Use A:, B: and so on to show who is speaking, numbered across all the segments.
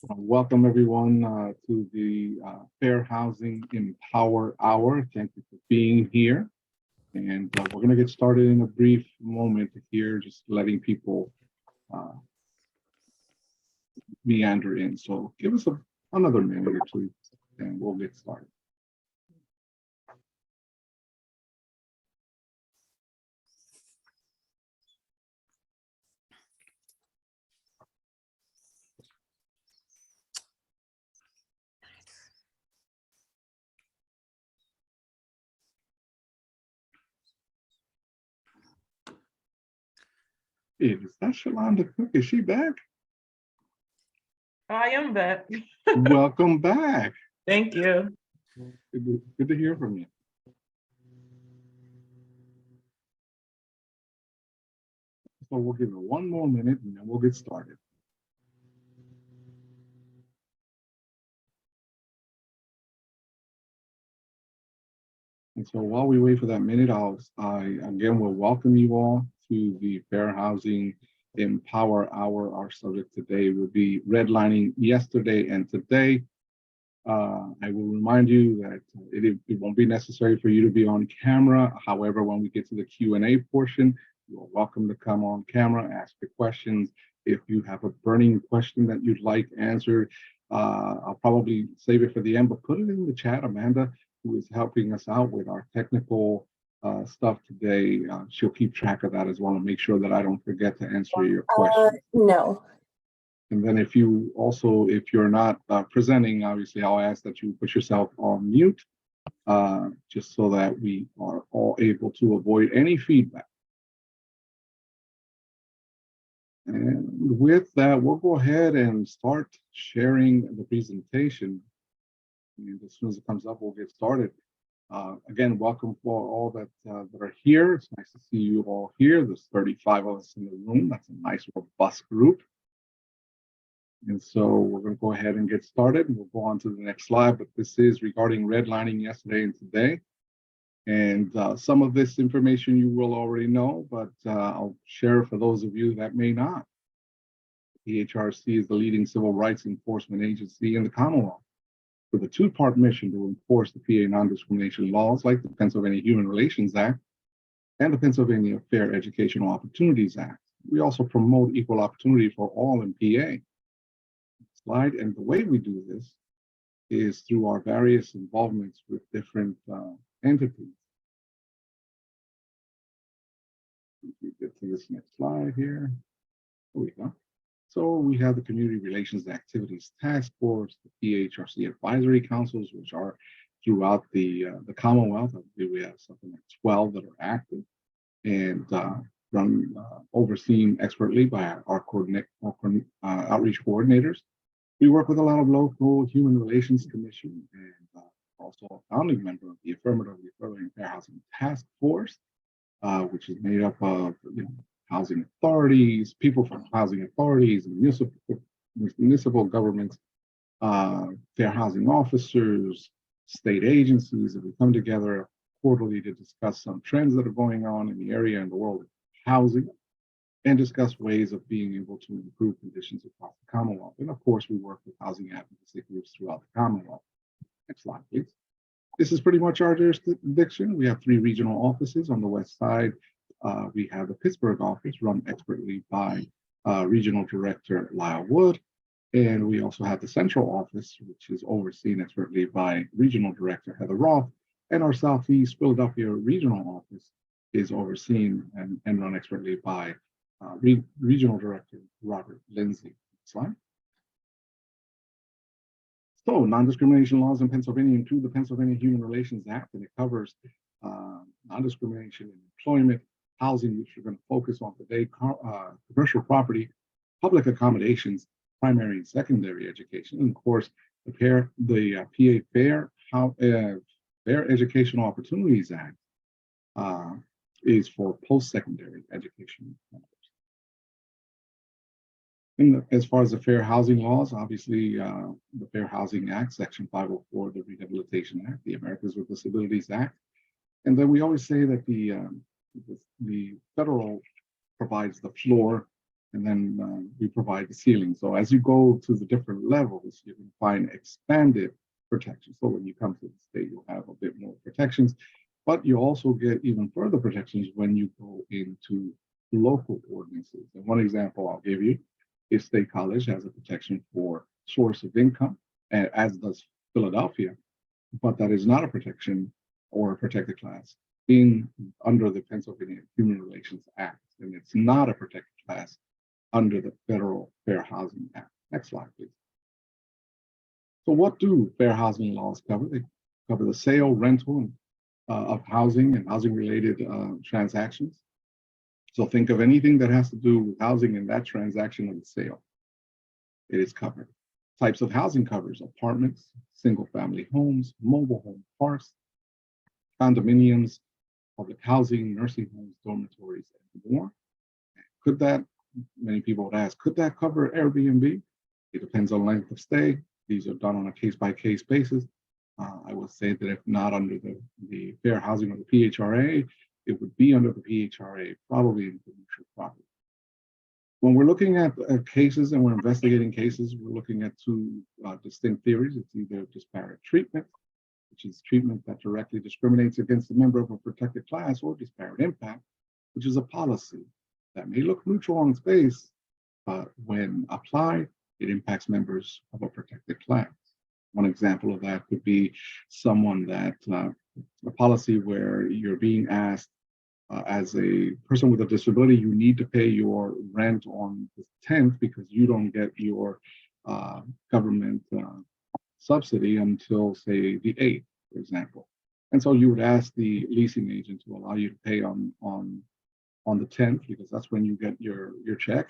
A: Welcome everyone to the Fair Housing Empower Hour. Thank you for being here. And we're going to get started in a brief moment here, just letting people uh, meander in. So give us another minute or two and we'll get started. Hey, is that Shalonda Cook? Is she back?
B: I am back.
A: Welcome back.
B: Thank you.
A: Good to hear from you. So we'll give it one more minute and then we'll get started. And so while we wait for that minute, I again will welcome you all to the Fair Housing Empower Hour. Our subject today will be redlining yesterday and today. I will remind you that it won't be necessary for you to be on camera. However, when we get to the Q&A portion, you're welcome to come on camera, ask your questions. If you have a burning question that you'd like answered, I'll probably save it for the end, but put it in the chat. Amanda, who is helping us out with our technical stuff today, she'll keep track of that as well and make sure that I don't forget to answer your question.
C: No.
A: And then if you're not presenting, obviously I'll ask that you put yourself on mute, just so that we are all able to avoid any feedback. And with that, we'll go ahead and start sharing the presentation. And as soon as it comes up, we'll get started. Again, welcome for all that are here. It's nice to see you all here. There's 35 of us in the room. That's a nice, robust group. And so we're going to go ahead and get started. And we'll go on to the next slide. But this is regarding redlining yesterday and today. And some of this information you will already know, but I'll share for those of you that may not. PHRC is the leading civil rights enforcement agency in the Commonwealth, with a two-part mission to enforce the PA non-discrimination laws like the Pennsylvania Human Relations Act and the Pennsylvania Fair Educational Opportunities Act. We also promote equal opportunity for all in PA. Slide, and the way we do this is through our various involvements with different entities. We get to this next slide here. There we go. So we have the Community Relations Activities Task Force, the PHRC Advisory Councils, which are throughout the Commonwealth. I believe we have something like 12 that are active and overseen expertly by our outreach coordinators. We work with a lot of local human relations commission and also a founding member of the Affirmatively Furthering Fair Housing Task Force, which is made up of housing authorities, people from housing authorities, municipal governments, fair housing officers, state agencies, and we come together quarterly to discuss some trends that are going on in the area and the world of housing, and discuss ways of being able to improve conditions across the Commonwealth. And of course, we work with housing advocacy groups throughout the Commonwealth. Next slide, please. This is pretty much our jurisdiction. We have 3 regional offices. On the west side, we have the Pittsburgh office run expertly by Regional Director Lyle Wood. And we also have the central office, which is overseen expertly by Regional Director Heather Roth. And our Southeast Philadelphia regional office is overseen and run expertly by Regional Director Robert Lindsay. Slide. So, non-discrimination laws in Pennsylvania include the Pennsylvania Human Relations Act, and it covers non-discrimination in employment, housing, which we're going to focus on today, commercial property, public accommodations, primary and secondary education, and of course, the PA Fair Educational Opportunities Act is for post-secondary education. And as far as the fair housing laws, obviously, the Fair Housing Act, Section 504, the Rehabilitation Act, the Americans with Disabilities Act. And then we always say that the federal provides the floor and then we provide the ceiling. So as you go to the different levels, you can find expanded protection. So when you come to the state, you'll have a bit more protections, but you also get even further protections when you go into local ordinances. And one example I'll give you is State College has a protection for source of income, as does Philadelphia, but that is not a protection or a protected class under the Pennsylvania Human Relations Act, and it's not a protected class under the Federal Fair Housing Act. Next slide, please. So what do fair housing laws cover? They cover the sale, rental of housing and housing-related transactions. So think of anything that has to do with housing in that transaction of the sale. It is covered. Types of housing covers: apartments, single-family homes, mobile home parks, condominiums, public housing, nursing homes, dormitories, and more. Could that, many people would ask, could that cover Airbnb? It depends on length of stay. These are done on a case-by-case basis. I would say that if not under the Fair Housing or the PHRA, it would be under the PHRA, probably in commercial property. When we're looking at cases and we're investigating cases, we're looking at two distinct theories. It's either disparate treatment, which is treatment that directly discriminates against a member of a protected class, or disparate impact, which is a policy that may look neutral on its face, but when applied, it impacts members of a protected class. One example of that could be someone that, a policy where you're being asked as a person with a disability, you need to pay your rent on the 10th because you don't get your government subsidy until, say, the 8th, for example. And so you would ask the leasing agent to allow you to pay on the 10th, because that's when you get your check,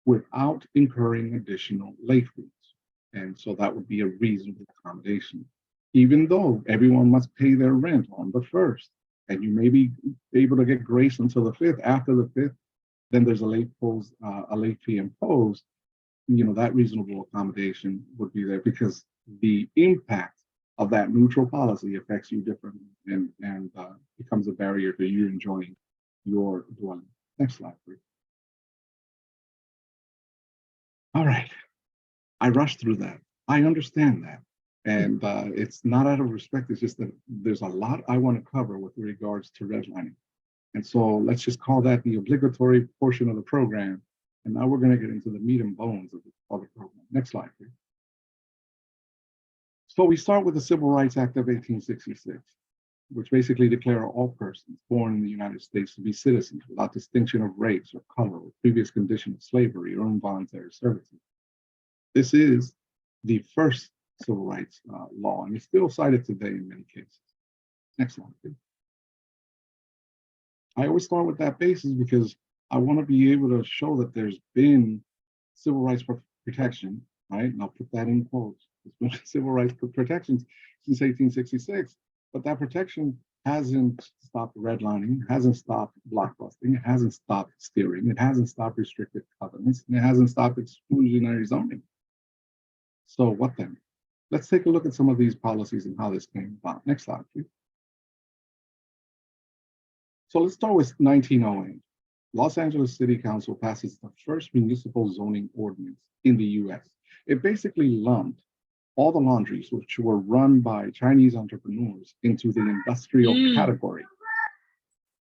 A: without incurring additional late fees. And so that would be a reasonable accommodation, even though everyone must pay their rent on the 1st. And you may be able to get grace until the 5th. After the 5th, then there's a late fee imposed. You know, that reasonable accommodation would be there because the impact of that neutral policy affects you differently and becomes a barrier to you enjoying your dwelling. Next slide, please. All right, I rushed through that. I understand that. And it's not out of respect, it's just that there's a lot I want to cover with regards to redlining. And so let's just call that the obligatory portion of the program. And now we're going to get into the meat and bones of the program. Next slide, please. So we start with the Civil Rights Act of 1866, which basically declared all persons born in the United States to be citizens without distinction of race or color or previous condition of slavery or involuntary servitude. This is the first civil rights law, and it's still cited today in many cases. Next slide, please. I always start with that basis because I want to be able to show that there's been civil rights protection, right? And I'll put that in quotes. There's been civil rights protections since 1866, but that protection hasn't stopped redlining, hasn't stopped blockbusting, it hasn't stopped steering, it hasn't stopped restricted covenants, and it hasn't stopped exclusionary zoning. So what then? Let's take a look at some of these policies and how this came about. Next slide, please. So let's start with 1908. Los Angeles City Council passes the first municipal zoning ordinance in the US. It basically lumped all the laundries which were run by Chinese entrepreneurs into the industrial category.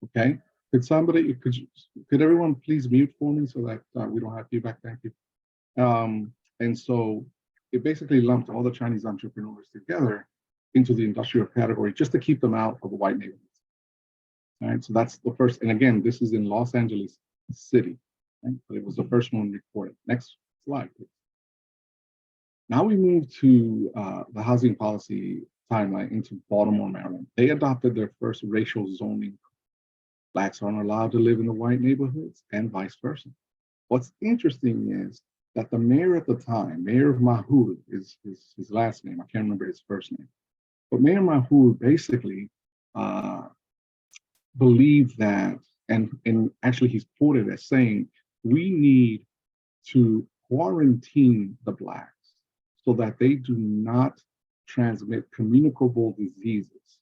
A: Okay, could everyone please mute for me so that we don't have feedback? Thank you. And so it basically lumped all the Chinese entrepreneurs together into the industrial category just to keep them out of the white neighborhoods. All right, so that's the first, and again, this is in Los Angeles City, right? But it was the first one recorded. Next slide, please. Now we move to the housing policy timeline into Baltimore, Maryland. They adopted their first racial zoning. Blacks aren't allowed to live in the white neighborhoods and vice versa. What's interesting is that the mayor at the time, Mayor Mahood is his last name. I can't remember his first name. But Mayor Mahood basically believed that, and actually he's quoted as saying, we need to quarantine the Blacks so that they do not transmit communicable diseases,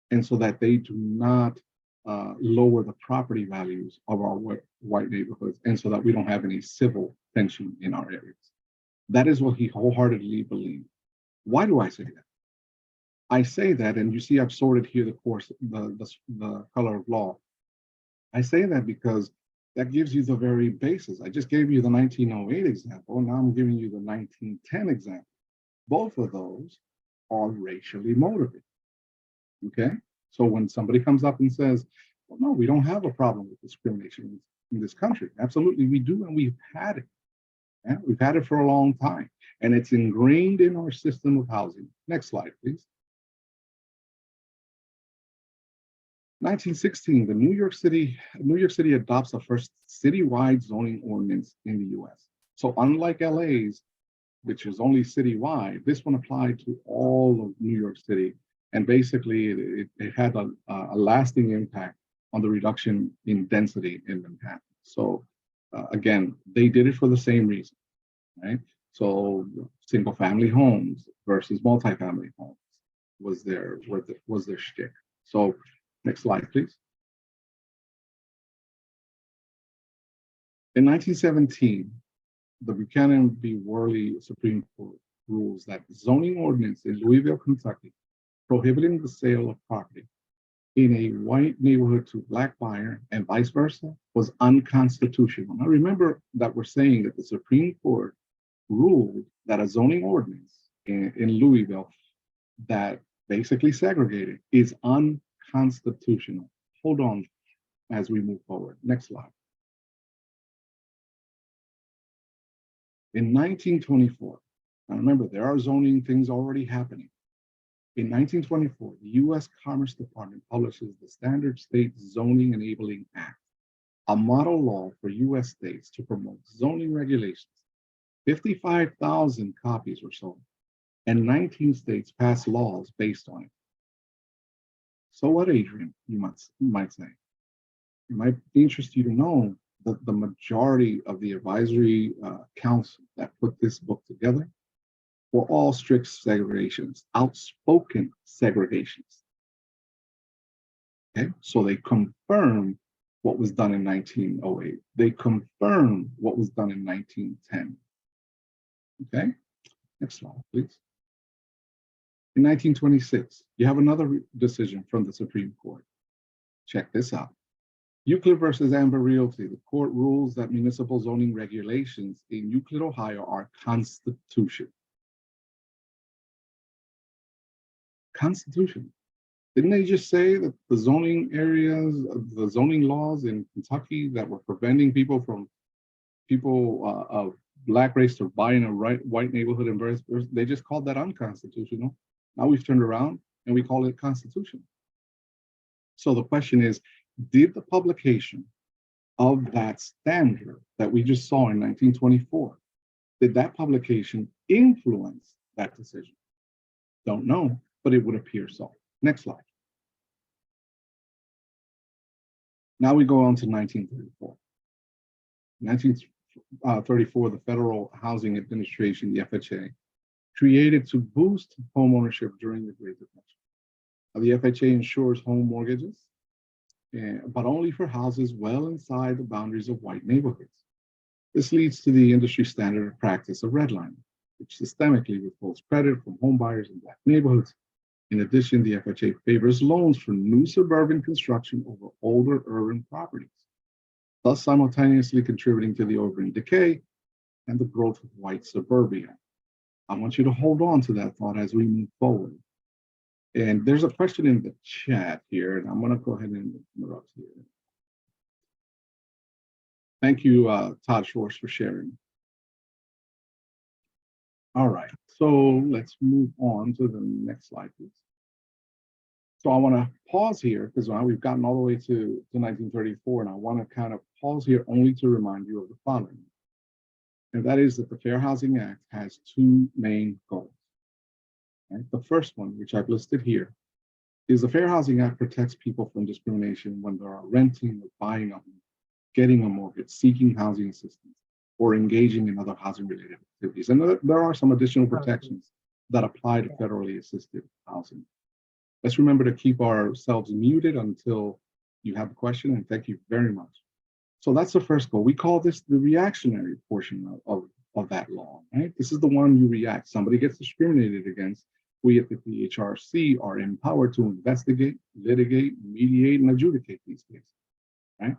A: and so that they do not lower the property values of our white neighborhoods, and so that we don't have any civil tension in our areas. That is what he wholeheartedly believed. Why do I say that? I say that, and you see I've sorted here the color of law. I say that because that gives you the very basis. I just gave you the 1908 example, and now I'm giving you the 1910 example. Both of those are racially motivated, okay? So when somebody comes up and says, well, no, we don't have a problem with discrimination in this country. Absolutely, we do, and we've had it. Yeah? We've had it for a long time, and it's ingrained in our system of housing. Next slide, please. 1916, the New York City adopts the first citywide zoning ordinance in the US. So unlike LA's, which is only citywide, this one applied to all of New York City. And basically it had a lasting impact on the reduction in density in Manhattan. So again, they did it for the same reason, right? So single family homes versus multifamily homes was their shtick. So next slide, please. In 1917, the Buchanan v. Worley Supreme Court rules that zoning ordinance in Louisville, Kentucky, prohibiting the sale of property in a white neighborhood to black buyer and vice versa was unconstitutional. Now remember that we're saying that the Supreme Court ruled that a zoning ordinance in Louisville that basically segregated is unconstitutional. Hold on as we move forward. Next slide. In 1924, now remember, there are zoning things already happening. In 1924, the U.S. Commerce Department publishes the Standard State Zoning Enabling Act, a model law for U.S. states to promote zoning regulations. 55,000 copies were sold, and 19 states passed laws based on it. So what, Adrian, you might say? It might interest you to know that the majority of the advisory council that put this book together were all strict segregations, outspoken segregations. Okay, so they confirmed what was done in 1908. They confirmed what was done in 1910. Okay, next slide, please. In 1926, you have another decision from the Supreme Court. Check this out. Euclid versus Amber Realty, the court rules that municipal zoning regulations in Euclid, Ohio are constitutional. Constitutional. Didn't they just say that the zoning areas, the zoning laws in Kentucky that were preventing people of black race to buy in a white neighborhood and versus, they just called that unconstitutional. Now we've turned around and we call it constitutional. So the question is, did the publication of that standard that we just saw in 1924, did that publication influence that decision? Don't know, but it would appear so. Next slide. Now we go on to 1934. 1934, the Federal Housing Administration, the FHA, created to boost homeownership during the Great Depression. The FHA insures home mortgages, but only for houses well inside the boundaries of white neighborhoods. This leads to the industry standard practice of redlining, which systemically withholds credit from home buyers in black neighborhoods. In addition, the FHA favors loans for new suburban construction over older urban properties, thus simultaneously contributing to the urban decay and the growth of white suburbia. I want you to hold on to that thought as we move forward. And there's a question in the chat here, and I'm going to go ahead and interrupt here. Thank you, Todd Schwartz, for sharing. All right, so let's move on to the next slide, please. So I want to pause here because now we've gotten all the way to 1934, and I want to kind of pause here only to remind you of the following. And that is that the Fair Housing Act has two main goals. Right? The first one, which I've listed here, is the Fair Housing Act protects people from discrimination when they are renting or buying a home, getting a mortgage, seeking housing assistance, or engaging in other housing-related activities. And there are some additional protections that apply to federally assisted housing. Let's remember to keep ourselves muted until You have a question, and thank you very much. So that's the first goal. We call this the reactionary portion of that law, right? This is the one you react. Somebody gets discriminated against. We at the PHRC are empowered to investigate, litigate, mediate, and adjudicate these cases, right?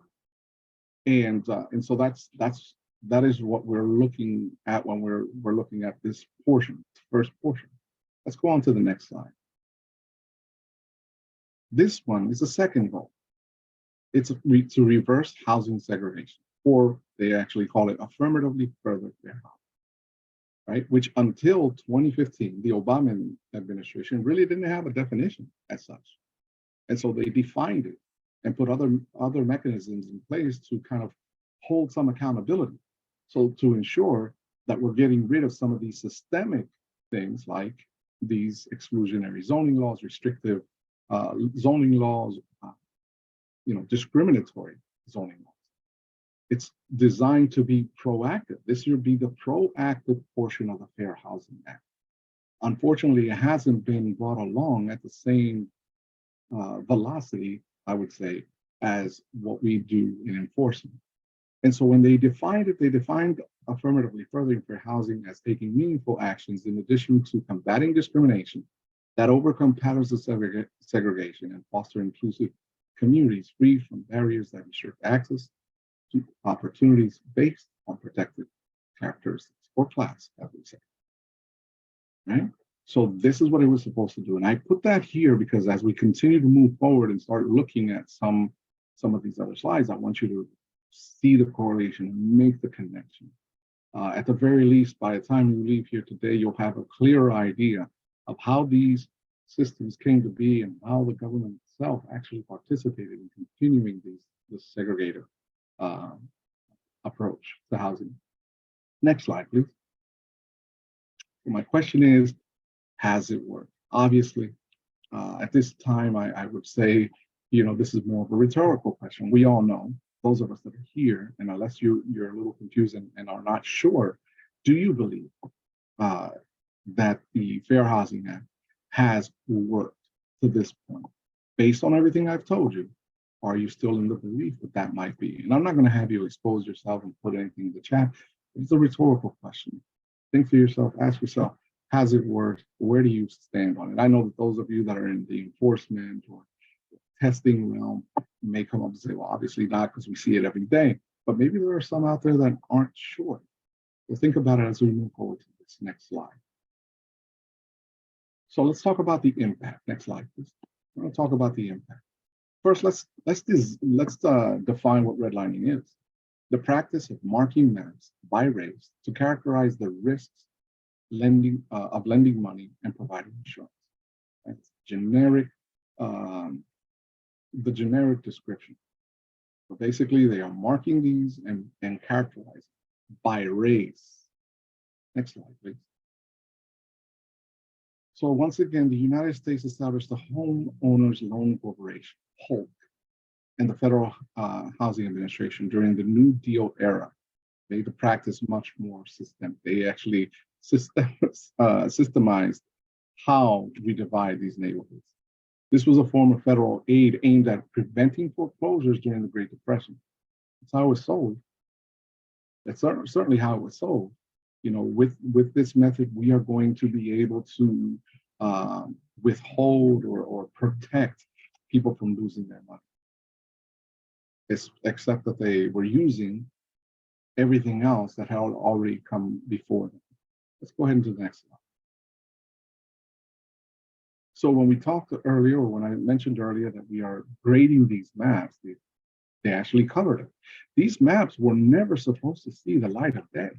A: And so that is what we're looking at when we're looking at this portion, first portion. Let's go on to the next slide. This one is the second goal. It's to reverse housing segregation, or they actually call it affirmatively further fair housing, right? Which until 2015, the Obama administration really didn't have a definition as such. And so they defined it and put other mechanisms in place to kind of hold some accountability. So to ensure that we're getting rid of some of these systemic things like these exclusionary zoning laws, restrictive zoning laws, discriminatory zoning laws. It's designed to be proactive. This should be the proactive portion of the Fair Housing Act. Unfortunately, it hasn't been brought along at the same velocity, I would say, as what we do in enforcement. And so when they defined it, they defined affirmatively furthering fair housing as taking meaningful actions in addition to combating discrimination that overcome patterns of segregation and foster inclusive communities free from barriers that restrict access to opportunities based on protected characteristics or class, as we say. Right? So this is what it was supposed to do. And I put that here because as we continue to move forward and start looking at some of these other slides, I want you to see the correlation and make the connection. At the very least, by the time you leave here today, you'll have a clearer idea of how these systems came to be and how the government itself actually participated in continuing this segregated approach to housing. Next slide, please. So my question is, has it worked? Obviously, at this time, I would say, this is more of a rhetorical question. We all know, those of us that are here, and unless you're a little confused and are not sure, do you believe that the Fair Housing Act has worked to this point? Based on everything I've told you, are you still in the belief that that might be? And I'm not going to have you expose yourself and put anything in the chat. It's a rhetorical question. Think for yourself, ask yourself, has it worked? Where do you stand on it? I know that those of you that are in the enforcement or testing realm may come up and say, well, obviously not, because we see it every day. But maybe there are some out there that aren't sure. So think about it as we move forward to this next slide. So let's talk about the impact. Next slide, please. We're going to talk about the impact. First, let's define what redlining is. The practice of marking maps by race to characterize the risks of lending money and providing insurance. That's generic, the generic description. So basically, they are marking these and characterizing by race. Next slide, please. So once again, the United States established the Homeowners Loan Corporation, HOLC, and the Federal Housing Administration during the New Deal era. Made the practice much more systemic. They actually systemized how we divide these neighborhoods. This was a form of federal aid aimed at preventing foreclosures during the Great Depression. That's how it was sold. That's certainly how it was sold. With this method, we are going to be able to withhold or protect people from losing their money. Except that they were using everything else that had already come before them. Let's go ahead and do the next slide. So when we talked earlier, or when I mentioned earlier that we are grading these maps, they actually covered it. These maps were never supposed to see the light of day.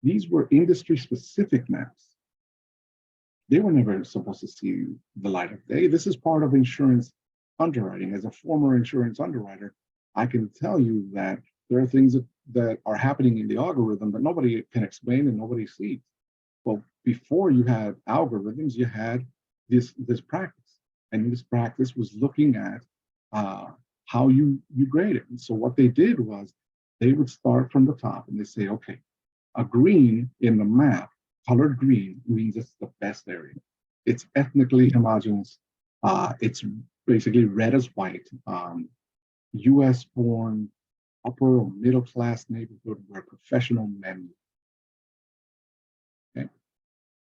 A: These were industry-specific maps. They were never supposed to see the light of day. This is part of insurance underwriting. As a former insurance underwriter, I can tell you that there are things that are happening in the algorithm that nobody can explain and nobody sees. Well, before you had algorithms, you had this practice. And this practice was looking at how you grade it. And so what they did was they would start from the top and they say, okay, a green in the map, colored green, means it's the best area. It's ethnically homogeneous. It's basically red as white. US born, upper or middle class neighborhood where professional men live. Okay?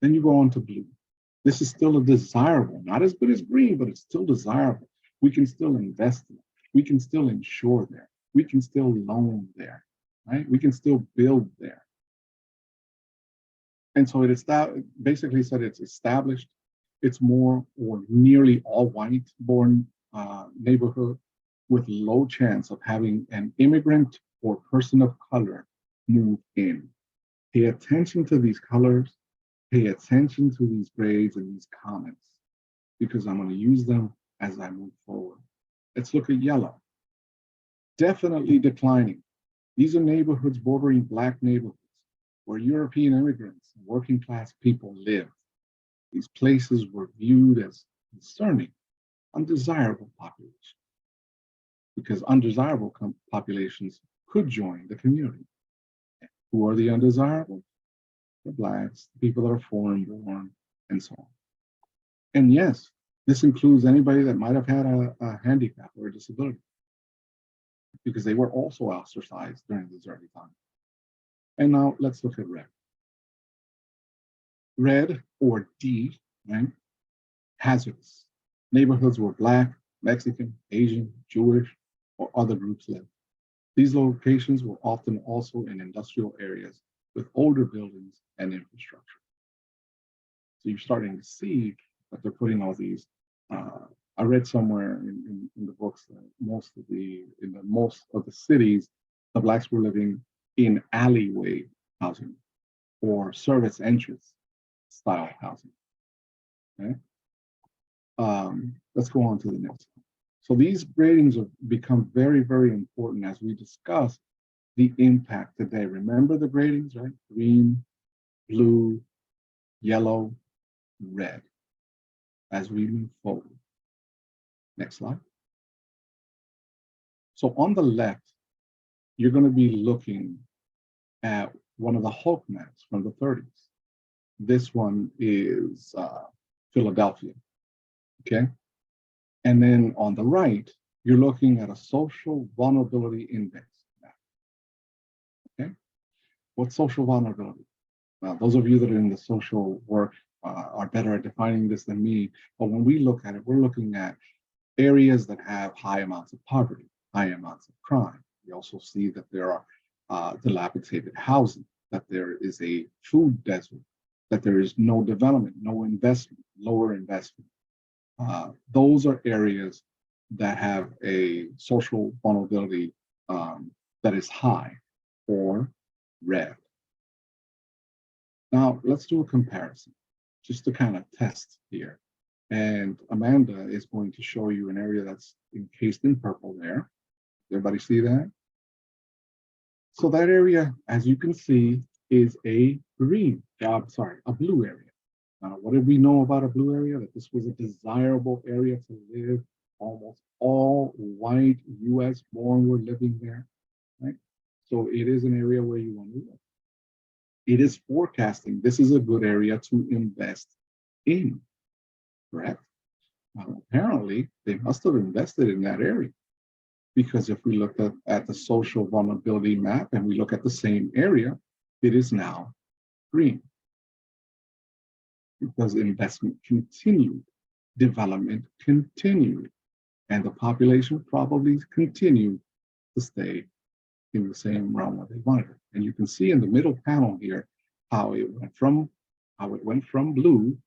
A: Then you go on to blue. This is still a desirable, not as good as green, but it's still desirable. We can still invest in it. We can still insure there. We can still loan there, right? We can still build there. And so it is basically said it's established. It's more or nearly all white born neighborhood with low chance of having an immigrant or person of color move in. Pay attention to these colors, pay attention to these grades and these comments, because I'm going to use them as I move forward. Let's look at yellow. Definitely declining. These are neighborhoods bordering Black neighborhoods where European immigrants and working class people live. These places were viewed as concerning, undesirable populations, because undesirable populations could join the community. Who are the undesirable? The Blacks, the people that are foreign born, and so on. And yes, this includes anybody that might have had a handicap or a disability, because they were also ostracized during this early time. And now let's look at red. Red, or D, right? Hazardous. Neighborhoods where Black, Mexican, Asian, Jewish, or other groups live. These locations were often also in industrial areas with older buildings and infrastructure. So you're starting to see that they're putting all these. I read somewhere in the books that most of the cities, the Blacks were living in alleyway housing or service entrance style housing. Okay. Let's go on to the next one. So these gradings have become very, very important as we discuss the impact today. Remember the gradings, right? Green, blue, yellow, red, as we move forward. Next slide. So on the left, you're going to be looking at one of the Hulk maps from the 30s. This one is Philadelphia, okay? And then on the right, you're looking at a social vulnerability index map, okay? What's social vulnerability? Now, those of you that are in the social work are better at defining this than me, but when we look at it, we're looking at areas that have high amounts of poverty, high amounts of crime. We also see that there are dilapidated housing, that there is a food desert, that there is no development, no investment, lower investment. Those are areas that have a social vulnerability that is high or red. Now, let's do a comparison just to kind of test here. And Amanda is going to show you an area that's encased in purple there. Everybody see that? So that area, as you can see, is a blue area. What did we know about a blue area? That this was a desirable area to live. Almost all white US born were living there, right? So it is an area where you want to live. It is forecasting. This is a good area to invest in, correct? Apparently, they must have invested in that area, because if we look at the social vulnerability map and we look at the same area, it is now green, because investment continued, development continued, and the population probably continued to stay in the same realm that they wanted. And you can see in the middle panel here how it went from blue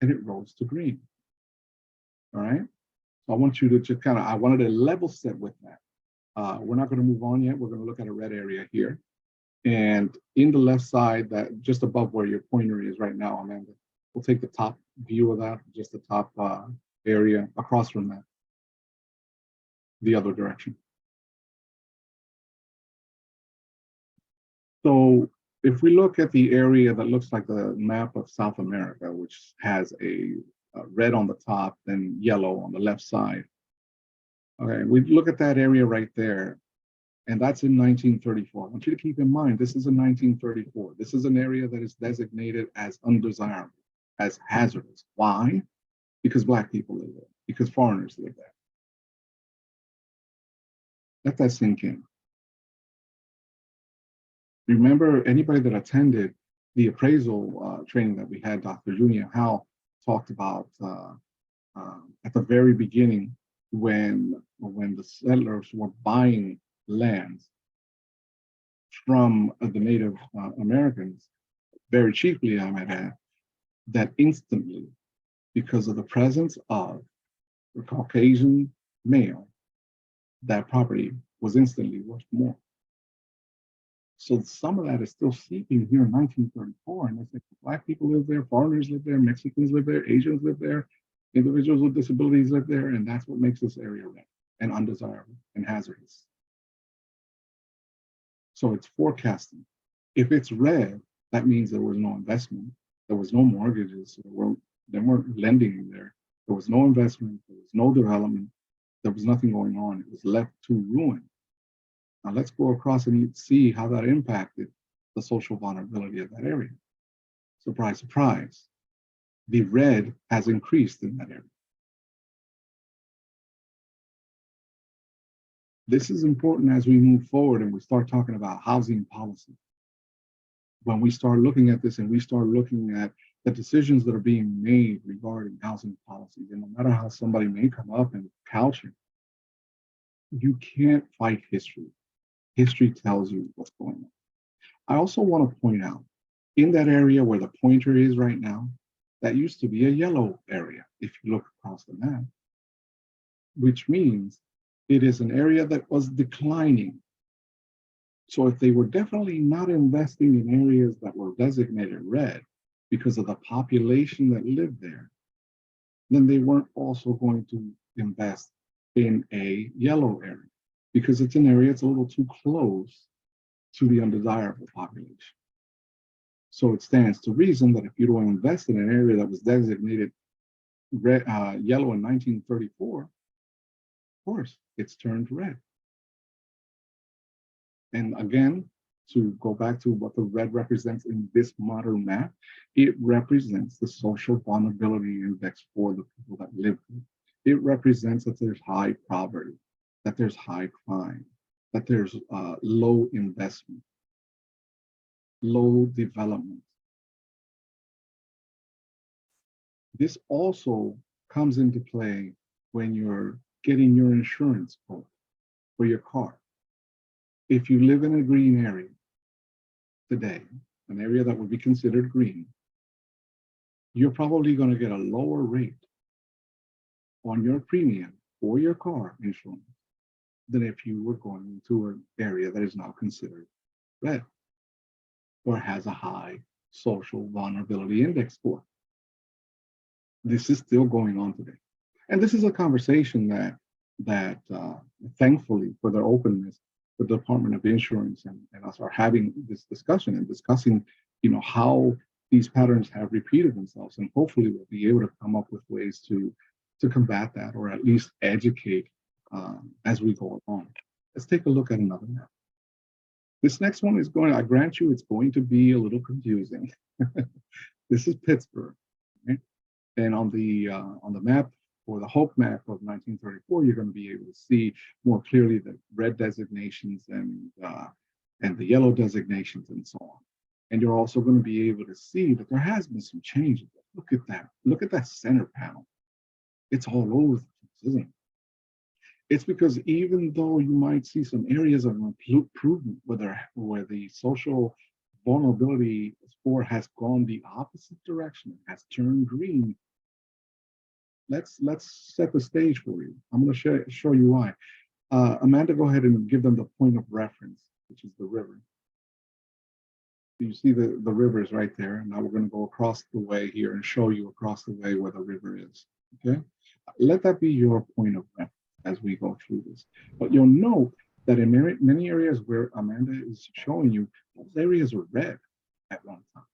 A: and it rose to green. All right. So I want you to just I wanted to level set with that. We're not going to move on yet. We're going to look at a red area here. And in the left side, that just above where your pointer is right now, Amanda, we'll take the top view of that, just the top area across from that, the other direction. So if we look at the area that looks like the map of South America, which has a red on the top and yellow on the left side. Okay, we look at that area right there, and that's in 1934. I want you to keep in mind, this is in 1934. This is an area that is designated as undesirable, as hazardous. Why? Because Black people live there, because foreigners live there. Let that sink in. Remember, anybody that attended the appraisal training that we had, Dr. Junia Howe talked about at the very beginning when the settlers were buying lands from the Native Americans, very cheaply, I might add, that instantly, because of the presence of the Caucasian male, that property was instantly worth more. So some of that is still seeping here in 1934. And I think Black people live there, foreigners live there, Mexicans live there, Asians live there, individuals with disabilities live there, and that's what makes this area red and undesirable and hazardous. So it's forecasting. If it's red, that means there was no investment, there was no mortgages, there weren't lending in there, there was no investment, there was no development, there was nothing going on. It was left to ruin. Now let's go across and see how that impacted the social vulnerability of that area. Surprise, surprise. The red has increased in that area. This is important as we move forward and we start talking about housing policy. When we start looking at this and we start looking at the decisions that are being made regarding housing policies, and no matter how somebody may come up and couch it, you can't fight history. History tells you what's going on. I also want to point out, in that area where the pointer is right now, that used to be a yellow area, if you look across the map, which means it is an area that was declining. So if they were definitely not investing in areas that were designated red because of the population that lived there, then they weren't also going to invest in a yellow area because it's an area that's a little too close to the undesirable population. So it stands to reason that if you don't invest in an area that was designated red, yellow in 1934, of course, it's turned red. And again, to go back to what the red represents in this modern map, it represents the social vulnerability index for the people that live here. It represents that there's high poverty, that there's high crime, that there's low investment, low development. This also comes into play when you're getting your insurance quote for your car. If you live in a green area today, an area that would be considered green, you're probably going to get a lower rate on your premium for your car insurance than if you were going to an area that is now considered red or has a high social vulnerability index score. This is still going on today. And this is a conversation that thankfully, for their openness, the Department of Insurance and us are having this discussion and discussing, how these patterns have repeated themselves. And hopefully we'll be able to come up with ways to combat that, or at least educate as we go along. Let's take a look at another map. This next one is I grant you, it's going to be a little confusing. This is Pittsburgh, right? And on the map, or the Hope map of 1934, you're going to be able to see more clearly the red designations and the yellow designations and so on. And you're also going to be able to see that there has been some changes. Look at that. Look at that center panel. It's all over the place, isn't it? It's because even though you might see some areas of improvement where the social vulnerability score has gone the opposite direction, has turned green, let's set the stage for you. I'm going to show you why. Amanda, go ahead and give them the point of reference, which is the river. You see the river is right there. Now we're going to go across the way here and show you across the way where the river is. Okay, let that be your point of reference as we go through this. But you'll note that in many areas where Amanda is showing you, those areas are red at one time.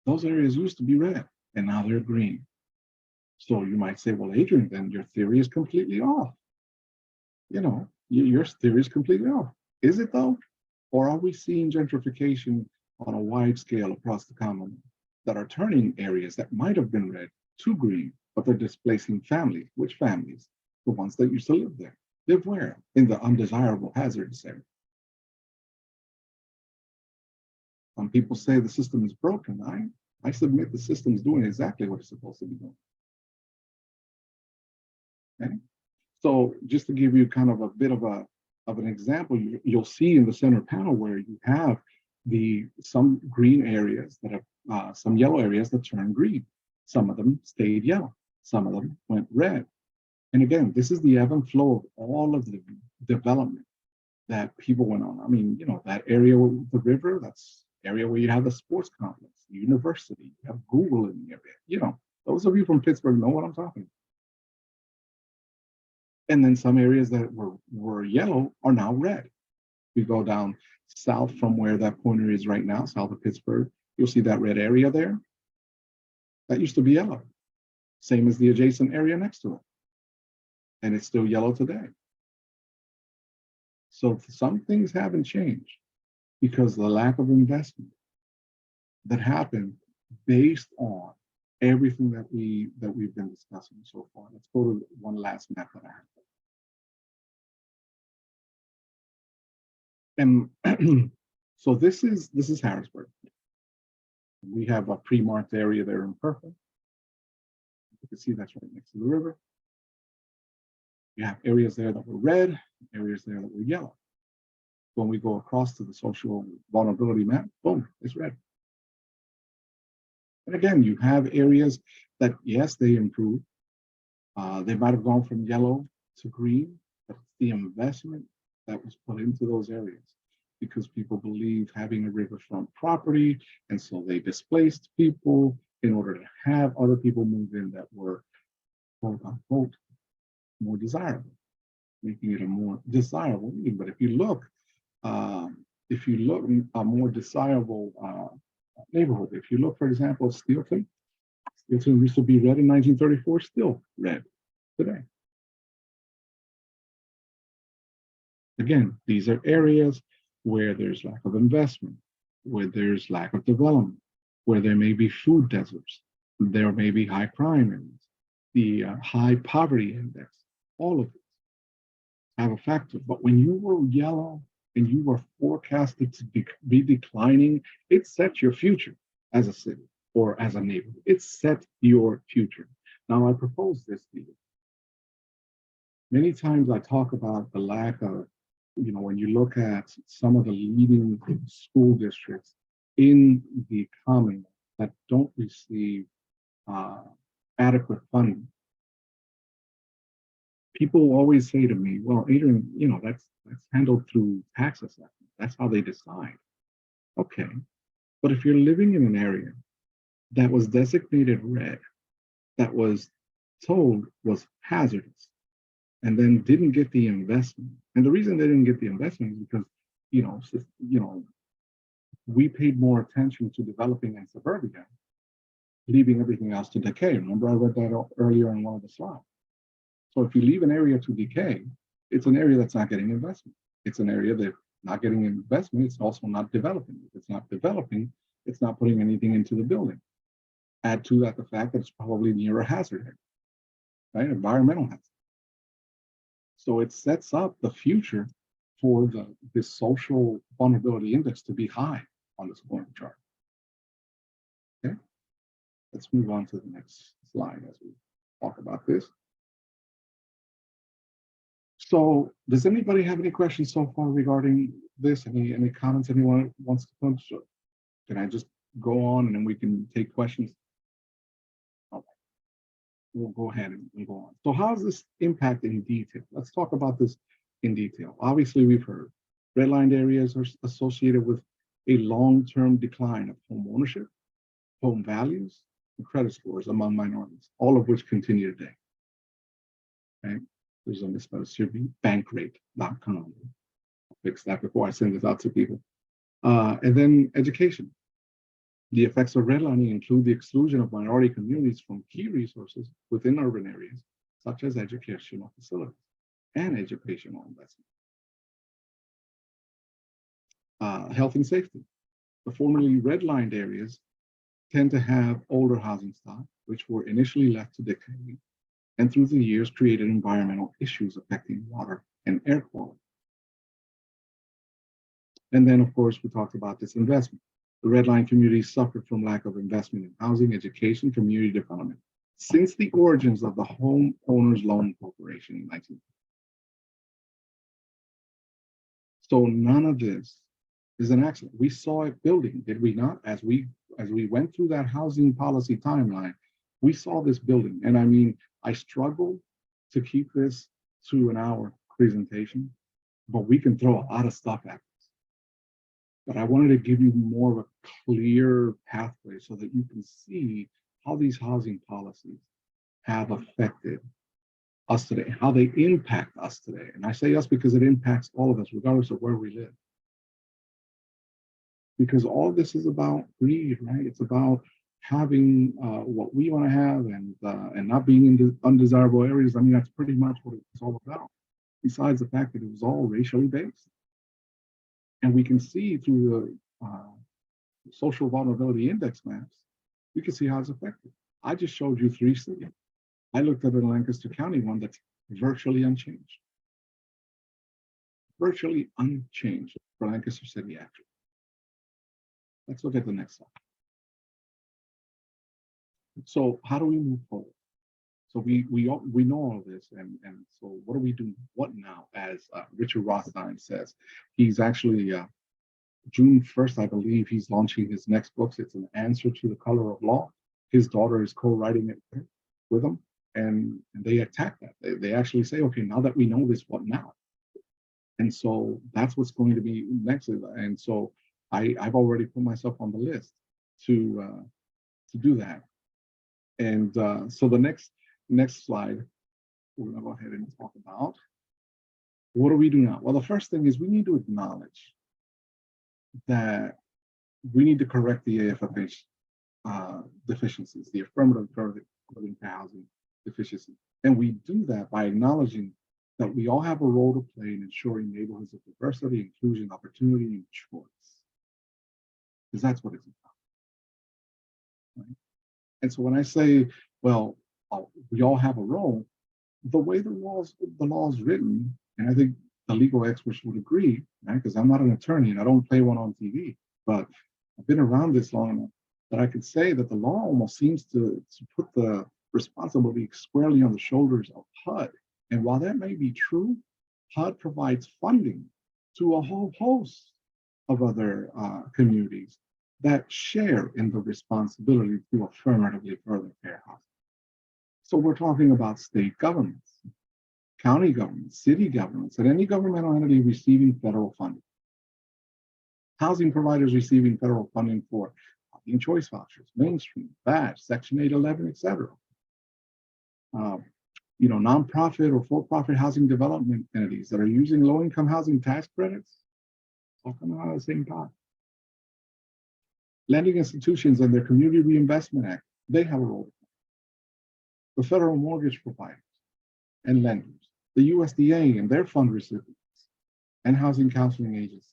A: Those areas used to be red, and now they're green. So you might say, well, Adrian, then your theory is completely off. Your theory is completely off. Is it though? Or are we seeing gentrification on a wide scale across the Commonwealth that are turning areas that might have been red to green, but they're displacing families? Which families? The ones that used to live there. live where? In the undesirable hazardous area. Some people say the system is broken. I submit the system is doing exactly what it's supposed to be doing. Okay? So just to give you kind of a bit of an example, you'll see in the center panel where you have some green areas that have some yellow areas that turn green. Some of them stayed yellow. Some of them went red. And again, this is the ebb and flow of all of the development that people went on. I mean, that area with the river, that's area where you have the sports complex, the university, you have Google in the area. Those of you from Pittsburgh know what I'm talking about. And then some areas that were yellow are now red. We go down south from where that pointer is right now, south of Pittsburgh, you'll see that red area there. That used to be yellow, same as the adjacent area next to it. And it's still yellow today. So some things haven't changed because of the lack of investment that happened based on everything that we've been discussing so far. Let's go to one last map that I have. And so this is Harrisburg. We have a pre-marked area there in purple. You can see that's right next to the river. You have areas there that were red, areas there that were yellow. When we go across to the social vulnerability map, boom, it's red. And again, you have areas that, yes, they improved. They might have gone from yellow to green, but it's the investment that was put into those areas because people believe having a riverfront property, and so they displaced people in order to have other people move in that were, quote unquote, more desirable, making it a more desirable meaning. But if you look a more desirable neighborhood, if you look, for example, Steelton used to be red in 1934, still red today. Again, these are areas where there's lack of investment, where there's lack of development, where there may be food deserts, there may be high crime areas, the high poverty index, all of this have a factor. But when you were yellow and you were forecasted to be declining, it set your future as a city or as a neighborhood. It set your future. Now, I propose this to you. Many times I talk about the lack of, when you look at some of the leading school districts in the Commonwealth that don't receive adequate funding, people always say to me, well, Adrian, that's handled through tax assessment. That's how they decide. Okay. But if you're living in an area that was designated red, that was told was hazardous, and then didn't get the investment. And the reason they didn't get the investment is because, we paid more attention to developing in suburbia, leaving everything else to decay. Remember, I read that earlier in one of the slides. So if you leave an area to decay, it's an area that's not getting investment. It's an area that's not getting investment. It's also not developing. If it's not developing, it's not putting anything into the building. Add to that the fact that it's probably near a hazard area, right? Environmental hazard. So it sets up the future for this social vulnerability index to be high on the scoring chart. Okay, let's move on to the next slide as we talk about this. So does anybody have any questions so far regarding this? Any comments anyone wants to put? So can I just go on and then we can take questions? Okay. We'll go ahead and go on. So how does this impact in detail? Let's talk about this in detail. Obviously, we've heard redlined areas are associated with a long-term decline of home ownership, home values, and credit scores among minorities, all of which continue today. Okay. There's a misspell, should be bankrate.com. I'll fix that before I send this out to people. And then education. The effects of redlining include the exclusion of minority communities from key resources within urban areas, such as educational facilities and educational investment. Health and safety. The formerly redlined areas tend to have older housing stock, which were initially left to decay, and through the years created environmental issues affecting water and air quality. And then, of course, we talked about this investment. The redline communities suffered from lack of investment in housing, education, community development since the origins of the Homeowners Loan Corporation in 19. So none of this is an accident. We saw it building, did we not? As we went through that housing policy timeline, we saw this building. And I mean, I struggle to keep this to an hour presentation, but we can throw a lot of stuff at this. But I wanted to give you more of a clear pathway so that you can see how these housing policies have affected us today, how they impact us today. And I say us because it impacts all of us, regardless of where we live. Because all of this is about greed, right? It's about having what we want to have and not being in the undesirable areas. I mean, that's pretty much what it's all about. Besides the fact that it was all racially based. And we can see through the social vulnerability index maps, we can see how it's affected. I just showed you 3 cities. I looked at the Lancaster County one that's virtually unchanged. Virtually unchanged for Lancaster City, actually. Let's look at the next slide. So how do we move forward? So we know all this, and so what do we do? What now? As Richard Rothstein says, he's actually June 1st, I believe, he's launching his next book. It's an answer to the color of law. His daughter is co-writing it with him, and they attack that. They actually say, okay, now that we know this, what now? And so that's what's going to be next. And so I've already put myself on the list to do that. And so the next slide, we're going to go ahead and talk about what do we do now? Well, the first thing is we need to acknowledge that we need to correct the AFFH deficiencies, the affirmative furthering housing deficiency. And we do that by acknowledging that we all have a role to play in ensuring neighborhoods of diversity, inclusion, opportunity, and choice. Because that's what it's about. Right? And so when I say, well, we all have a role, the way the law is written, and I think the legal experts would agree, right? Because I'm not an attorney and I don't play one on TV, but I've been around this long enough that I could say that the law almost seems to put the responsibility squarely on the shoulders of HUD. And while that may be true, HUD provides funding to a whole host of other communities that share in the responsibility to affirmatively further fair housing. So we're talking about state governments, county governments, city governments, and any governmental entity receiving federal funding. Housing providers receiving federal funding for housing choice vouchers, mainstream, badge, Section 811, et cetera. Nonprofit or for-profit housing development entities that are using low-income housing tax credits, all coming out of the same pot. Lending institutions and their Community Reinvestment Act, they have a role to play. The federal mortgage providers and lenders, the USDA and their fund recipients, and housing counseling agencies.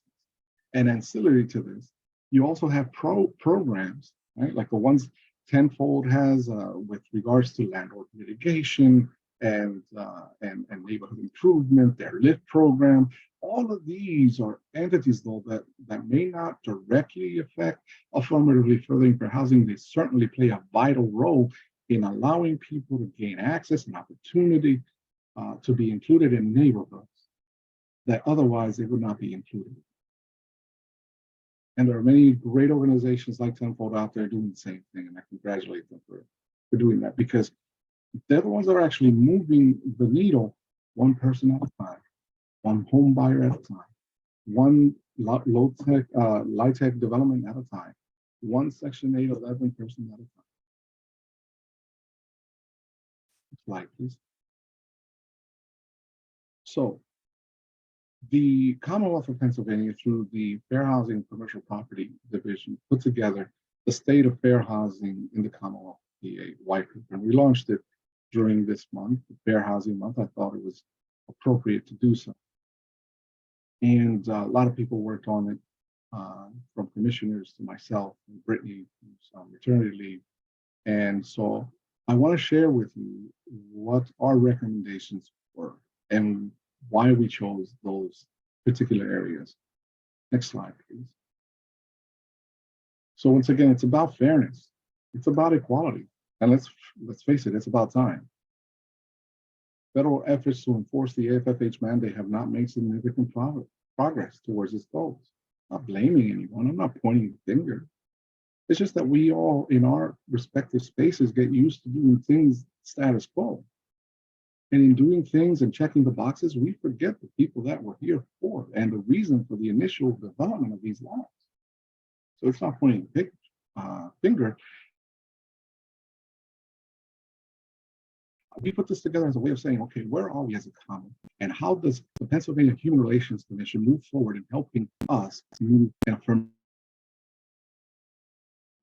A: And ancillary to this, you also have programs, right? Like the ones Tenfold has with regards to landlord mitigation and neighborhood improvement, their LIFT program. All of these are entities, though, that may not directly affect affirmatively furthering fair housing. They certainly play a vital role in allowing people to gain access and opportunity to be included in neighborhoods that otherwise they would not be included. And there are many great organizations like Tenfold out there doing the same thing, and I congratulate them for doing that, because they're the ones that are actually moving the needle one person at a time, one home buyer at a time, one low-tech development at a time, one Section 811 person at a time. Slide, please. So the Commonwealth of Pennsylvania, through the Fair Housing Commercial Property Division, put together the State of Fair Housing in the Commonwealth PA white paper, and we launched it during this month, Fair Housing Month. I thought it was appropriate to do so. And a lot of people worked on it, from commissioners to myself and Brittany, who's on maternity leave. And so I want to share with you what our recommendations were. And why we chose those particular areas. Next slide, please. So once again, it's about fairness. It's about equality. And let's face it, it's about time. Federal efforts to enforce the AFFH mandate have not made significant progress towards its goals. I'm not blaming anyone. I'm not pointing the finger. It's just that we all, in our respective spaces, get used to doing things status quo. And in doing things and checking the boxes, we forget the people that we're here for and the reason for the initial development of these laws. So it's not pointing the finger. We put this together as a way of saying, okay, where are we as a common? And how does the Pennsylvania Human Relations Commission move forward in helping us move and affirm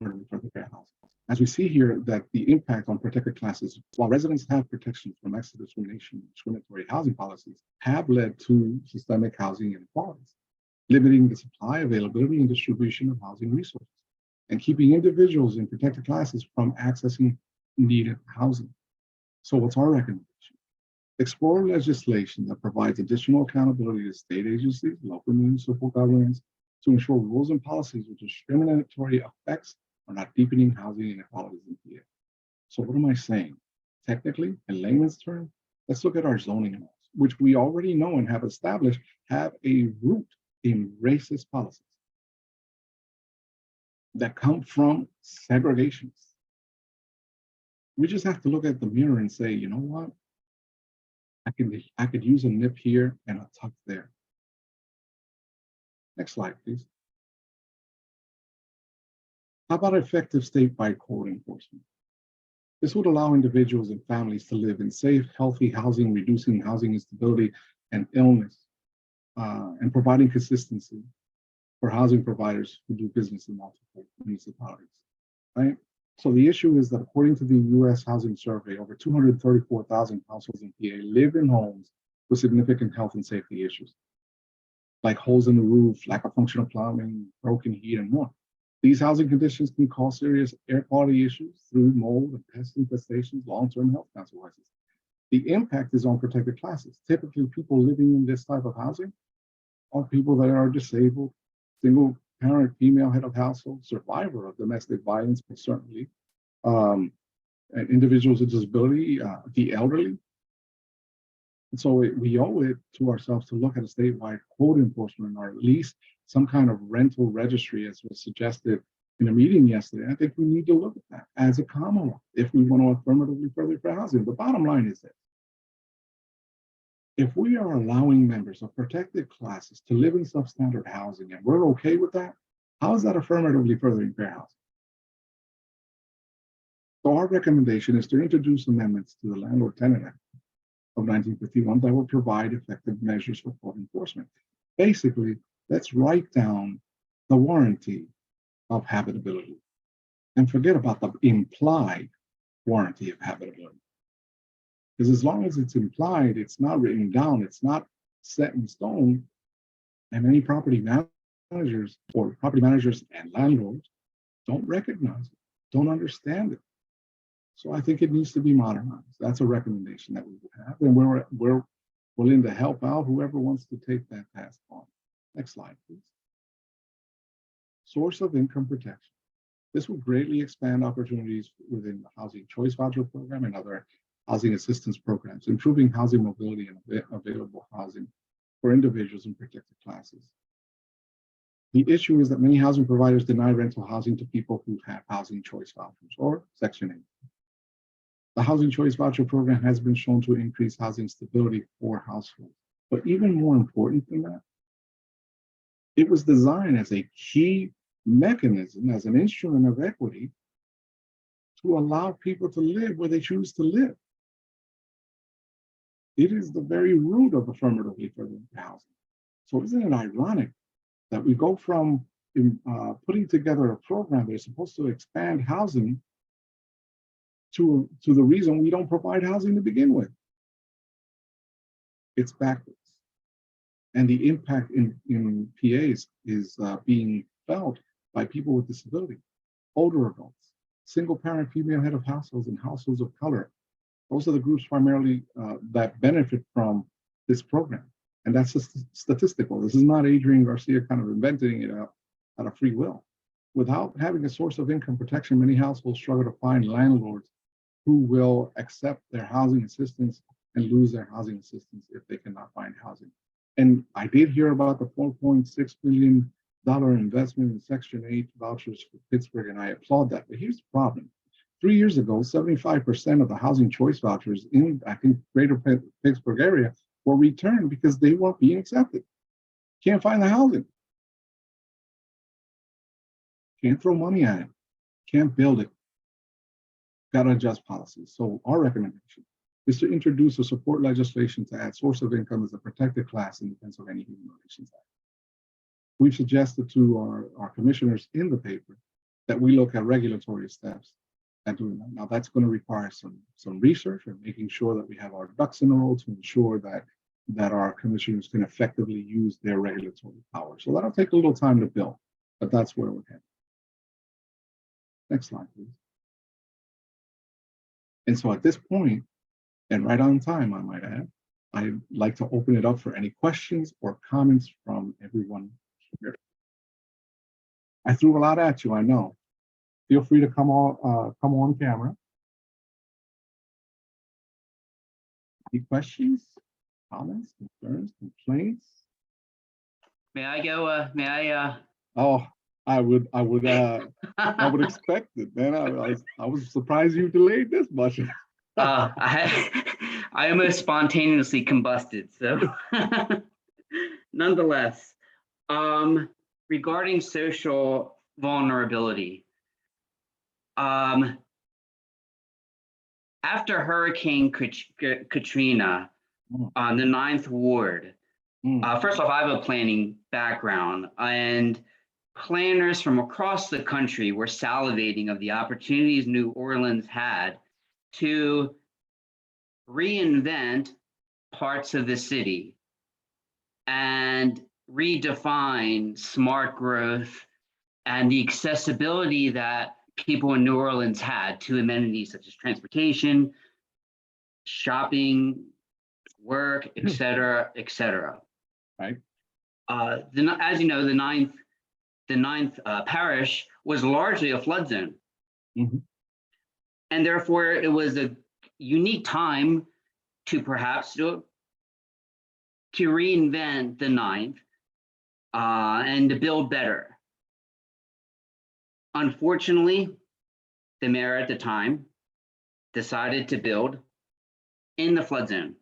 A: for the fair housing? As we see here, that the impact on protected classes, while residents have protections from extra discrimination and discriminatory housing policies, have led to systemic housing inequalities, limiting the supply, availability, and distribution of housing resources, and keeping individuals in protected classes from accessing needed housing. So what's our recommendation? Explore legislation that provides additional accountability to state agencies, local municipal governments, to ensure rules and policies with discriminatory effects are not deepening housing inequalities in PA. So what am I saying? Technically, in layman's terms, let's look at our zoning laws, which we already know and have established have a root in racist policies that come from segregation. We just have to look at the mirror and say, you know what? I could use a nip here and a tuck there. Next slide, please. How about effective statewide code enforcement? This would allow individuals and families to live in safe, healthy housing, reducing housing instability and illness, and providing consistency for housing providers who do business in multiple municipalities, right? So the issue is that according to the U.S. Housing Survey, over 234,000 households in PA live in homes with significant health and safety issues, like holes in the roof, lack of functional plumbing, broken heat, and more. These housing conditions can cause serious air quality issues through mold and pest infestations, long-term health consequences. The impact is on protected classes. Typically, people living in this type of housing are people that are disabled, single parent, female head of household, survivor of domestic violence, but certainly individuals with disability, the elderly. And so we owe it to ourselves to look at a statewide code enforcement or at least some kind of rental registry, as was suggested in a meeting yesterday. I think we need to look at that as a commonwealth if we want to affirmatively further fair housing. The bottom line is this. If we are allowing members of protected classes to live in substandard housing and we're okay with that, how is that affirmatively furthering fair housing? So our recommendation is to introduce amendments to the Landlord-Tenant Act of 1951 that will provide effective measures for code enforcement. Basically, let's write down the warranty of habitability and forget about the implied warranty of habitability. Because as long as it's implied, it's not written down, it's not set in stone, and many property managers and landlords don't recognize it, don't understand it. So I think it needs to be modernized. That's a recommendation that we would have, and we're willing to help out whoever wants to take that task on. Next slide, please. Source of income protection. This will greatly expand opportunities within the Housing Choice Voucher Program and other housing assistance programs, improving housing mobility and available housing for individuals in protected classes. The issue is that many housing providers deny rental housing to people who have housing choice vouchers or Section 8. The Housing Choice Voucher Program has been shown to increase housing stability for households. But even more important than that, it was designed as a key mechanism, as an instrument of equity, to allow people to live where they choose to live. It is the very root of affirmatively furthering housing. So isn't it ironic that we go from putting together a program that is supposed to expand housing to the reason we don't provide housing to begin with? It's backwards. And the impact in PAs is being felt by people with disability, older adults, single parent female head of households, and households of color. Those are the groups primarily that benefit from this program. And that's just statistical. This is not Adrian Garcia kind of inventing it out of free will. Without having a source of income protection, many households struggle to find landlords who will accept their housing assistance and lose their housing assistance if they cannot find housing. And I did hear about the $4.6 billion investment in Section 8 vouchers for Pittsburgh, and I applaud that. But here's the problem. 3 years ago, 75% of the housing choice vouchers in, I think, greater Pittsburgh area were returned because they weren't being accepted. Can't find the housing. Can't throw money at it. Can't build it. Got to adjust policies. So our recommendation is to introduce or support legislation to add source of income as a protected class in the Pennsylvania Human Relations Act. We've suggested to our commissioners in the paper that we look at regulatory steps at doing that. Now that's going to require some research and making sure that we have our ducks in a row to ensure that our commissioners can effectively use their regulatory power. So that'll take a little time to build, but that's where we're headed. Next slide, please. And so at this point, and right on time, I might add, I'd like to open it up for any questions or comments from everyone here. I threw a lot at you, I know. Feel free to come on camera. Any questions, comments, concerns, complaints?
B: May I go?
A: Oh, I would expect it, man. I was surprised you delayed this much.
B: I almost spontaneously combusted. So, nonetheless, regarding social vulnerability, after Hurricane Katrina, on the 9th Ward, first off, I have a planning background, and planners from across the country were salivating of the opportunities New Orleans had to reinvent parts of the city and redefine smart growth and the accessibility that people in New Orleans had to amenities such as transportation, shopping, work, et cetera, et cetera.
A: Right.
B: As you know, the ninth parish was largely a flood zone.
A: Mm-hmm.
B: And therefore it was a unique time to perhaps to reinvent the 9th and to build better. Unfortunately, the mayor at the time decided to build in the flood zone.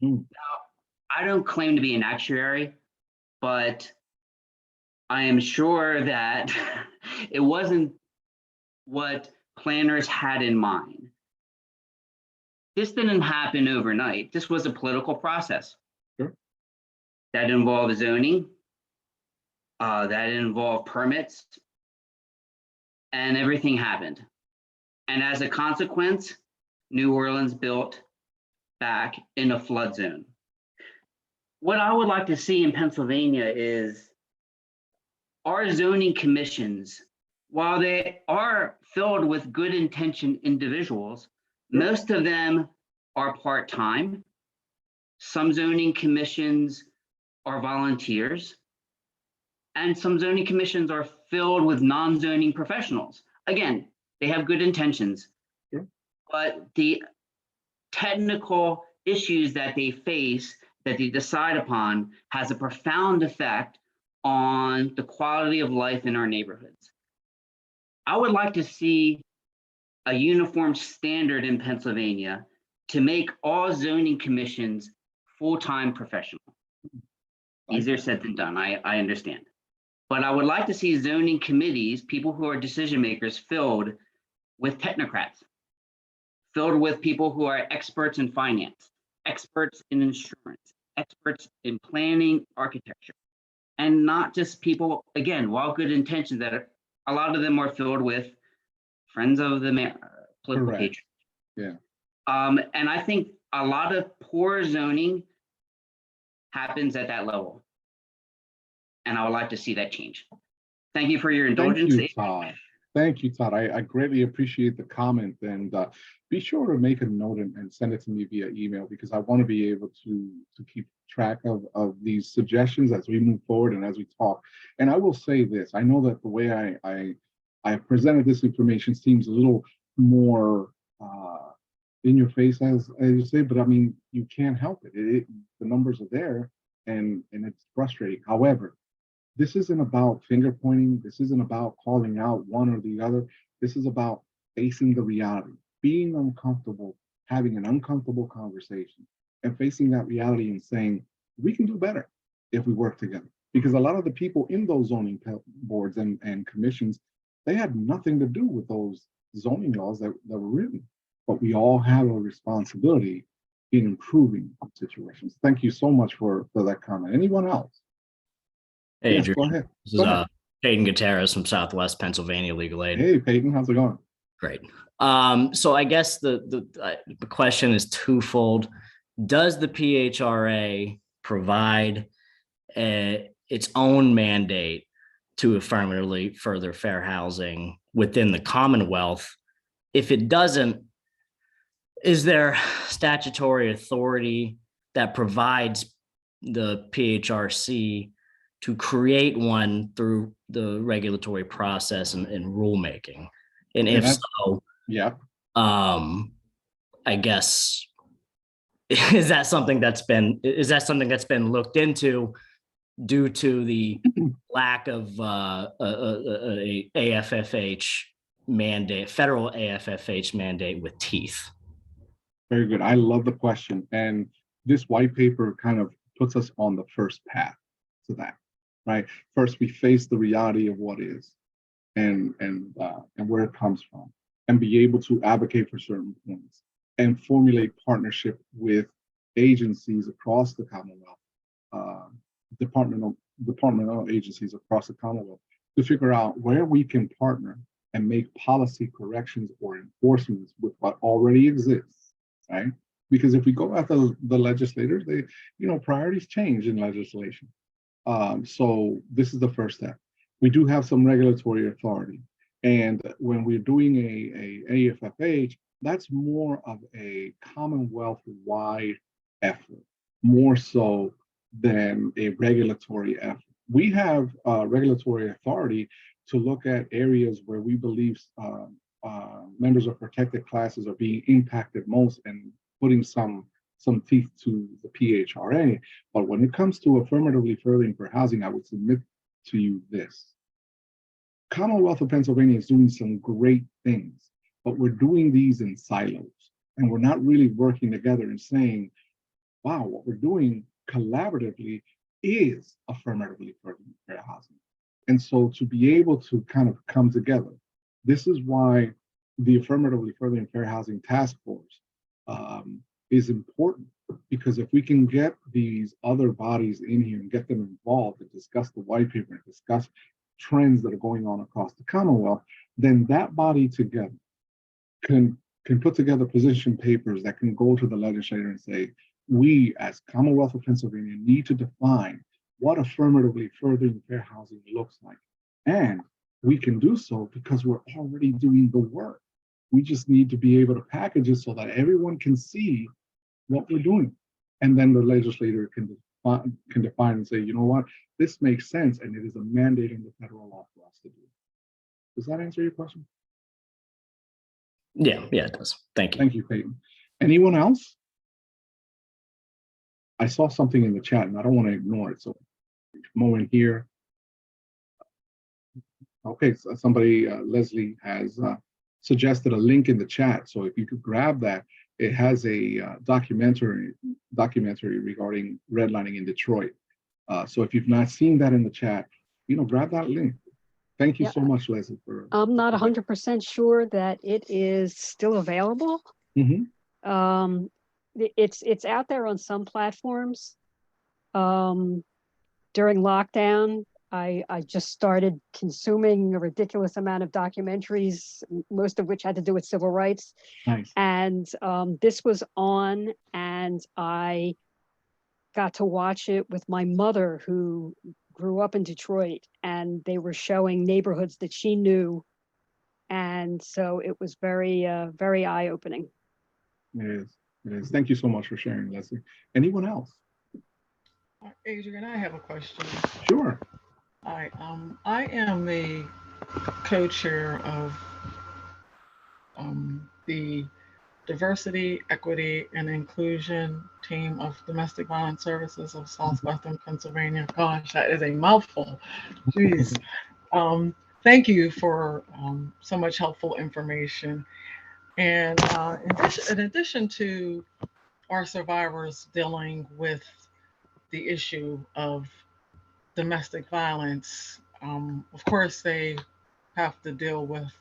B: Now, I don't claim to be an actuary, but I am sure that it wasn't what planners had in mind. This didn't happen overnight. This was a political process.
A: Sure.
B: That involved zoning, that involved permits, and everything happened. And as a consequence, New Orleans built back in a flood zone. What I would like to see in Pennsylvania is our zoning commissions, while they are filled with good intentioned individuals, most of them are part-time. Some zoning commissions are volunteers, and some zoning commissions are filled with non-zoning professionals. Again, they have good intentions, but the technical issues that they face, that they decide upon, has a profound effect on the quality of life in our neighborhoods. I would like to see a uniform standard in Pennsylvania to make all zoning commissions full-time professional. Easier said than done, I understand. But I would like to see zoning committees, people who are decision makers, filled with technocrats, filled with people who are experts in finance, experts in insurance, experts in planning, architecture, and not just people, again, while good intentions, that are, a lot of them are filled with friends of the mayor, political patrons.
A: Yeah.
B: And I think a lot of poor zoning happens at that level. And I would like to see that change. Thank you for your indulgence.
A: Thank you, Todd. Thank you, Todd. I greatly appreciate the comment, and be sure to make a note and send it to me via email, because I want to be able to keep track of these suggestions as we move forward and as we talk. And I will say this: I know that the way I presented this information seems a little more in your face, as you say, but I mean, you can't help it. The numbers are there, and it's frustrating. However, this isn't about finger pointing. This isn't about calling out one or the other. This is about facing the reality, being uncomfortable, having an uncomfortable conversation, and facing that reality and saying, we can do better if we work together. Because a lot of the people in those zoning boards and commissions, they had nothing to do with those zoning laws that were written. But we all have a responsibility in improving situations. Thank you so much for that comment. Anyone else?
C: Hey,
A: Yes,
C: Adrian.
A: go ahead.
C: This is Peyton Gutierrez from Southwest Pennsylvania Legal Aid.
A: Hey, Peyton, how's it going?
C: Great. So I guess the question is twofold. Does the PHRA provide its own mandate to affirmatively further fair housing within the Commonwealth? If it doesn't, is there statutory authority that provides the PHRC to create one through the regulatory process and rulemaking? And if so,
A: yeah,
C: I guess is that something that's been looked into due to the lack of a AFFH mandate, federal AFFH mandate with teeth?
A: very good. I love the question, and this white paper kind of puts us on the first path to that. Right. First, we face the reality of what is, and where it comes from, and be able to advocate for certain points and formulate partnership with agencies across the Commonwealth, departmental agencies across the Commonwealth, to figure out where we can partner and make policy corrections or enforcements with what already exists. Right. Because if we go after the legislators, priorities change in legislation. So this is the first step. We do have some regulatory authority. And when we're doing a AFFH, that's more of a Commonwealth-wide effort, more so than a regulatory effort. We have regulatory authority to look at areas where we believe members of protected classes are being impacted most and putting some teeth to the PHRA. But when it comes to affirmatively furthering for housing, I would submit to you this. Commonwealth of Pennsylvania is doing some great things, but we're doing these in silos, and we're not really working together and saying, wow, what we're doing collaboratively is affirmatively furthering fair housing. And so to be able to kind of come together, this is why the Affirmatively Furthering Fair Housing Task Force is important, because if we can get these other bodies in here and get them involved and discuss the white paper and discuss trends that are going on across the Commonwealth, then that body together can put together position papers that can go to the legislator and say, we as Commonwealth of Pennsylvania need to define what affirmatively furthering fair housing looks like. And we can do so because we're already doing the work. We just need to be able to package it so that everyone can see what we're doing. And then the legislator can define and say, you know what, this makes sense, and it is a mandate in the federal law for us to do. Does that answer your question?
C: Yeah, it does. Thank you.
A: Thank you, Peyton. Anyone else? I saw something in the chat and I don't want to ignore it. So moment here. Okay, so somebody, Leslie, has suggested a link in the chat. So if you could grab that, it has a documentary regarding redlining in Detroit. So if you've not seen that in the chat, grab that link. Thank you so much, Leslie.
D: I'm not 100% sure that it is still available.
A: Mm-hmm.
D: It's out there on some platforms. During lockdown, I just started consuming a ridiculous amount of documentaries, most of which had to do with civil rights.
A: Nice.
D: And this was on, and I got to watch it with my mother, who grew up in Detroit, and they were showing neighborhoods that she knew And so it was very, very eye-opening.
A: It is. It is. Thank you so much for sharing, Leslie. Anyone else?
E: Adrian, I have a question.
A: Sure.
E: I am the co-chair of the Diversity, Equity, and Inclusion team of Domestic Violence Services of Southwestern Pennsylvania. Gosh, that is a mouthful. Jeez. Thank you for so much helpful information. And in addition to our survivors dealing with the issue of domestic violence, of course, they have to deal with,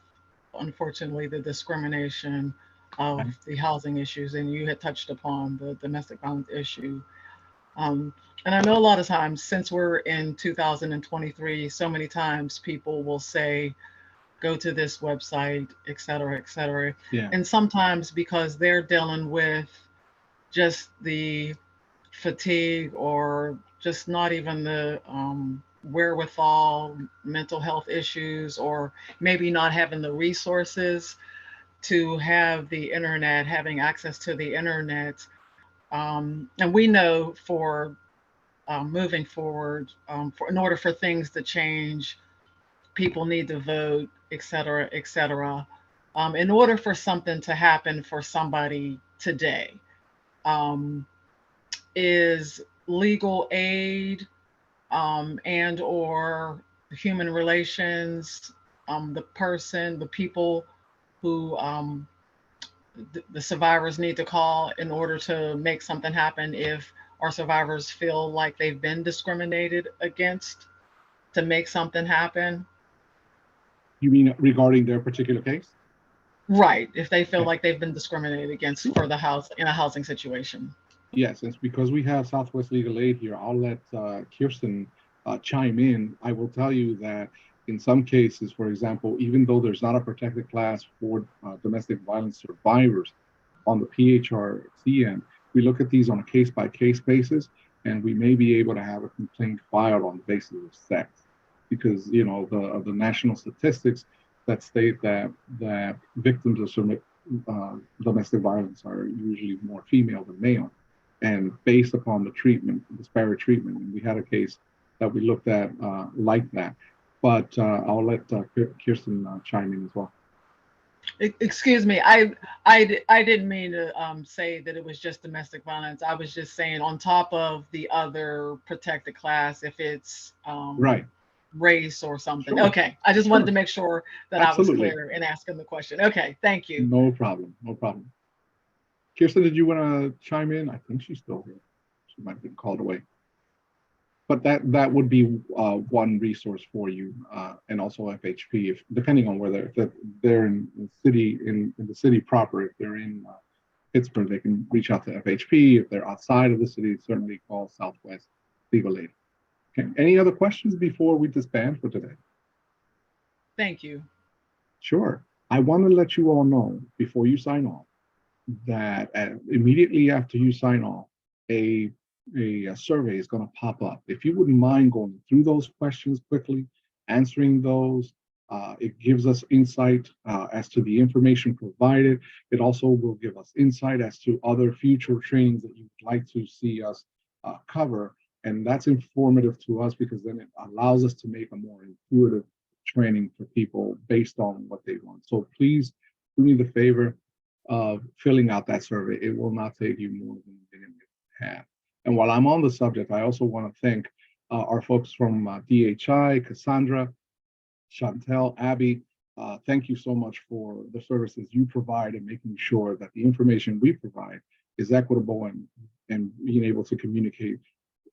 E: unfortunately, the discrimination of the housing issues. And you had touched upon the domestic violence issue. And I know a lot of times, since we're in 2023, so many times people will say, go to this website, et cetera, et cetera.
A: Yeah.
E: And sometimes because they're dealing with just the fatigue or just not even the wherewithal, mental health issues, or maybe not having the resources to have the internet, having access to the internet. And we know for moving forward, in order for things to change, people need to vote, et cetera, et cetera. In order for something to happen for somebody today, is legal aid and or human relations, the people who the survivors need to call in order to make something happen if our survivors feel like they've been discriminated against to make something happen.
A: You mean regarding their particular case?
E: Right, if they feel like they've been discriminated against for the house in a housing situation.
A: Yes, it's because we have Southwest Legal Aid here. I'll let Kirsten chime in. I will tell you that in some cases, for example, even though there's not a protected class for domestic violence survivors on the PHRC end, we look at these on a case-by-case basis, and we may be able to have a complaint filed on the basis of sex, because of the national statistics that state that victims of domestic violence are usually more female than male, and based upon the treatment, disparate treatment. And we had a case that we looked at like that. But I'll let Kirsten chime in as well.
E: Excuse me, I didn't mean to say that it was just domestic violence. I was just saying on top of the other protected class, if it's
A: Right.
E: race or something.
A: Sure.
E: Okay, I just wanted to make sure that
A: Absolutely.
E: I was clear in asking the question. Okay, thank you.
A: No problem. No problem. Kirsten, did you want to chime in? I think she's still here. She might have been called away. But that would be one resource for you, and also FHP, if depending on whether if they're in the city proper. If they're in Pittsburgh, they can reach out to FHP. If they're outside of the city, certainly call Southwest Legal Aid. Okay. Any other questions before we disband for today?
E: Thank you.
A: Sure. I want to let you all know before you sign off that immediately after you sign off, a survey is going to pop up. If you wouldn't mind going through those questions quickly, answering those, it gives us insight as to the information provided. It also will give us insight as to other future trainings that you'd like to see us cover. And that's informative to us because then it allows us to make a more intuitive training for people based on what they want. So please do me the favor of filling out that survey. It will not take you more than a minute and a half. And while I'm on the subject, I also want to thank our folks from DHI, Cassandra, Chantel, Abby. Thank you so much for the services you provide and making sure that the information we provide is equitable and being able to communicate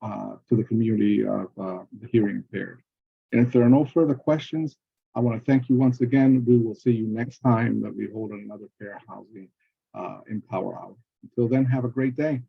A: to the community of the hearing impaired. And if there are no further questions, I want to thank you once again. We will see you next time that we hold another Fair Housing Empower Hour. Until then, have a great day.